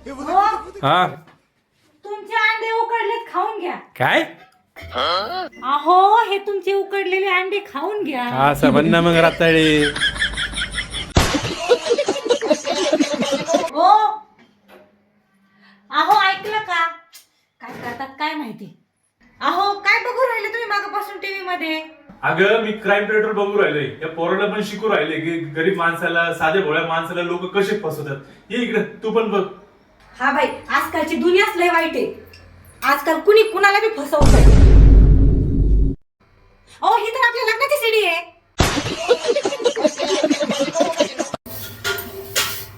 हा तुमचे अंडे उकडलेत, खाऊन घ्या. काय अहो, हे तुमचे उकडलेले अंडे खाऊन घ्या. असं म्हणणं मग राताळी. हो, अहो ऐकलं का? काय करतात काय माहिती. अहो, काय बघू राहिले तुम्ही मागापासून टीव्ही मध्ये? अगं मी क्राईम पेट्रोल बघू राहिलोय. या पोराला पण शिकू राहिले की गरीब माणसाला, साधे भोळ्या माणसाला लोक कसे फसवतात. ये इकडे तू पण बघ. हा भाई, आजकालची दुनियाच लय वाईट आहे. आजकाल कुणी कुणाला बी फसवतंय. अहो, ही तर आपल्या लग्नाची सीडी आहे.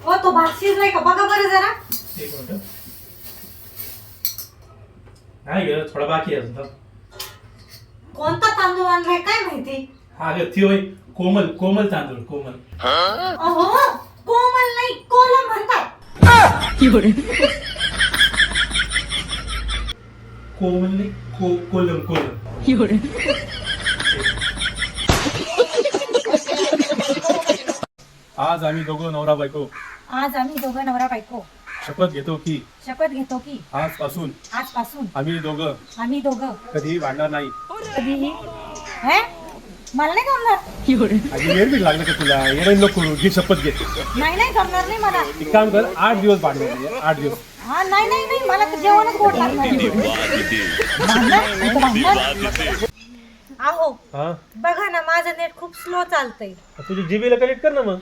ओ, तो भात शिजलाय का बघा बरं जरा. एक मिनिट. नाही ग, थोडा बाकी आहे अजून. कोणता तांदूळ आणलाय काय माहिती. हा ग, ती होय कोमल, कोमल तांदूळ, कोमल. अहो, कोमल नाही कोलम म्हणतात. कोमल नाही, कोलम, कोलम. आज आम्ही दोघं नवरा बायको आज आम्ही दोघं नवरा बायको शपथ घेतो की आजपासून आम्ही दोघं कधीही भांडणार नाही. कधीही. हे? मला नाही जमणार. आधी वेळ बी लागलं का तुला? येणं नको करू, घे शपथ घे. नाही जमणार नाही मला. एक काम कर, 8 दिवस भांडणार. 8 दिवस. हा नाही मला तर जेवणच गोड लागणार. भांडणार? अहो, हा, बघा ना, माझं नेट खूप स्लो चालतंय. तुझी जीबीला कनेक्ट कर ना मग.